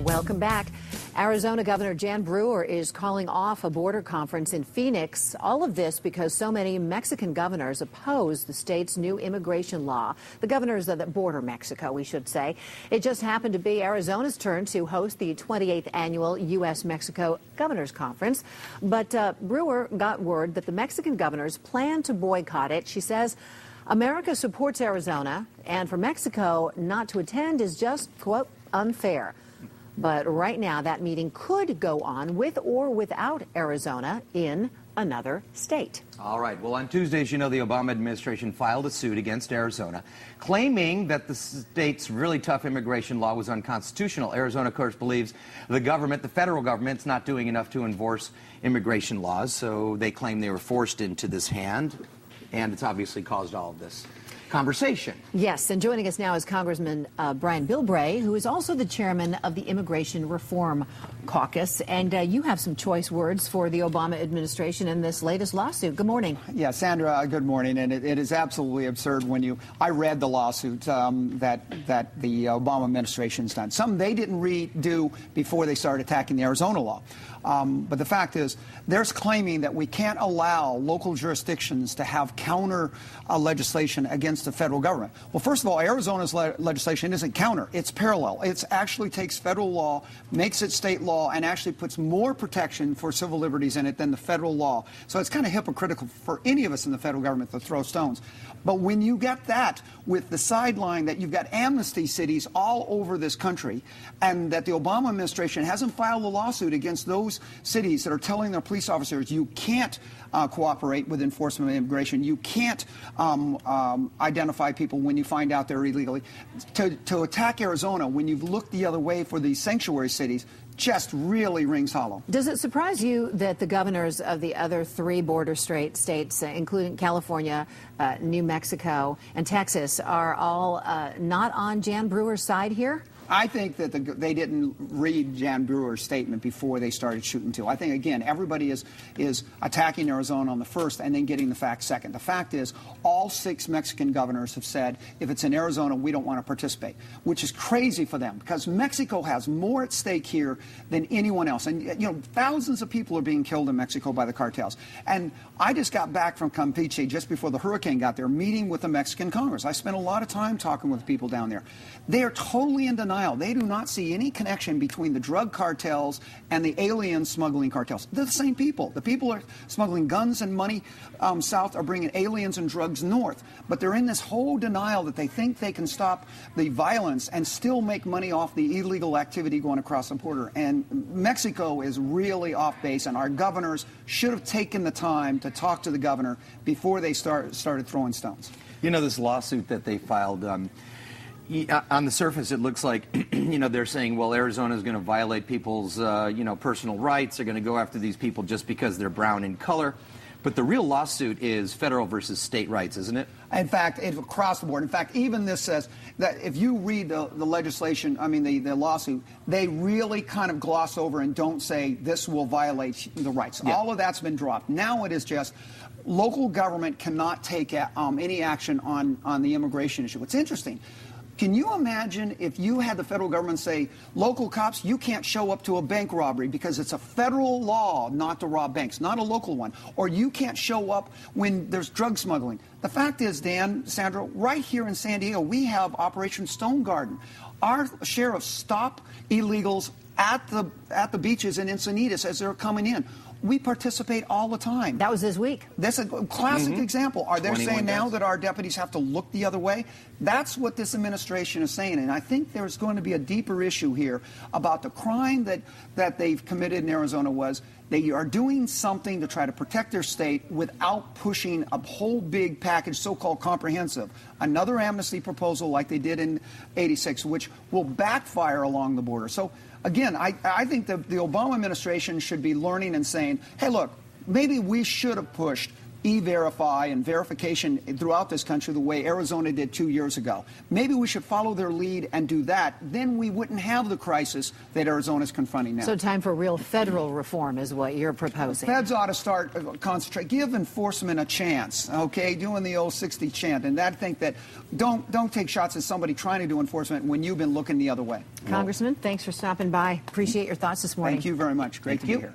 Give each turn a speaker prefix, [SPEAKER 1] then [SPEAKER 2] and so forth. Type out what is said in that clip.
[SPEAKER 1] Welcome back. Arizona Governor Jan Brewer is calling off a border conference in Phoenix. All of this because so many Mexican governors oppose the state's new immigration law. The governors that border Mexico, we should say. It just happened to be Arizona's turn to host the 28th annual U.S.-Mexico Governors Conference. But Brewer got word that the Mexican governors plan to boycott it. She says America supports Arizona, and for Mexico not to attend is just, quote, unfair. But right now, that meeting could go on with or without Arizona in another state.
[SPEAKER 2] All right. Well, on Tuesday, as you know, the Obama administration filed a suit against Arizona, claiming that the state's really tough immigration law was unconstitutional. Arizona, of course, believes the government, the federal government's not doing enough to enforce immigration laws, so they claim they were forced into this hand, and it's obviously caused all of this conversation.
[SPEAKER 1] Yes, and joining us now is Congressman Brian Bilbray, who is also the chairman of the Immigration Reform Caucus. And you have some choice words for the Obama administration in this latest lawsuit. Good morning.
[SPEAKER 3] Yeah, Sandra, good morning. And it is absolutely absurd when I read the lawsuit that the Obama administration's done. Some they didn't do before they started attacking the Arizona law. But the fact is, they're claiming that we can't allow local jurisdictions to have counter legislation against the federal government. Well, first of all, Arizona's legislation isn't counter. It's parallel. It actually takes federal law, makes it state law, and actually puts more protection for civil liberties in it than the federal law. So it's kind of hypocritical for any of us in the federal government to throw stones. But when you get that with the sideline that you've got amnesty cities all over this country, and that the Obama administration hasn't filed a lawsuit against those cities that are telling their police officers you can't cooperate with enforcement of immigration, you can't identify people when you find out they're illegally, to attack Arizona when you've looked the other way for these sanctuary cities, just really rings hollow.
[SPEAKER 1] Does it surprise you that the governors of the other three border states, including California, New Mexico, and Texas, are all not on Jan Brewer's side here?
[SPEAKER 3] I think that they didn't read Jan Brewer's statement before they started shooting too. I think, again, everybody is attacking Arizona on the first and then getting the facts second. The fact is, all 6 Mexican governors have said, if it's in Arizona, we don't want to participate, which is crazy for them because Mexico has more at stake here than anyone else. And, you know, thousands of people are being killed in Mexico by the cartels. And I just got back from Campeche just before the hurricane got there, meeting with the Mexican Congress. I spent a lot of time talking with people down there. They are totally in denial. They do not see any connection between the drug cartels and the alien smuggling cartels. They're the same people. The people are smuggling guns and money south are bringing aliens and drugs north. But they're in this whole denial that they think they can stop the violence and still make money off the illegal activity going across the border. And Mexico is really off base, and our governors should have taken the time to talk to the governor before they started throwing stones.
[SPEAKER 2] You know, this lawsuit that they filed, on the surface, it looks like, you know, they're saying, well, Arizona is going to violate people's, you know, personal rights. They're going to go after these people just because they're brown in color. But the real lawsuit is federal versus state rights, isn't it?
[SPEAKER 3] In fact, it's across the board. In fact, even this says that if you read the legislation, I mean, the lawsuit, they really kind of gloss over and don't say this will violate the rights. Yeah. All of that's been dropped. Now it is just local government cannot take any action on the immigration issue. It's interesting. Can you imagine if you had the federal government say, local cops, you can't show up to a bank robbery because it's a federal law not to rob banks, not a local one, or you can't show up when there's drug smuggling. The fact is, Dan, Sandra, right here in San Diego, we have Operation Stone Garden. Our sheriffs stop illegals at the beaches in Encinitas as they're coming in. We participate all the time.
[SPEAKER 1] That was this week.
[SPEAKER 3] That's a classic example. Are they saying now that our deputies have to look the other way? That's what this administration is saying. And I think there's going to be a deeper issue here about the crime that they've committed in Arizona was they are doing something to try to protect their state without pushing a whole big package, so-called comprehensive, another amnesty proposal like they did in '86, which will backfire along the border. So, again, I think the Obama administration should be learning and saying, hey, look, maybe we should have pushed e-verify and verification throughout this country the way Arizona did 2 years ago. Maybe we should follow their lead and do that. Then we wouldn't have the crisis that Arizona is confronting now.
[SPEAKER 1] So time for real federal reform is what you're proposing.
[SPEAKER 3] Feds ought to start concentrate, give enforcement a chance, okay, doing the old 60 chant. And I think that don't take shots at somebody trying to do enforcement when you've been looking the other way.
[SPEAKER 1] Congressman, thanks for stopping by. Appreciate your thoughts this morning.
[SPEAKER 3] Thank you very much. Great to be here.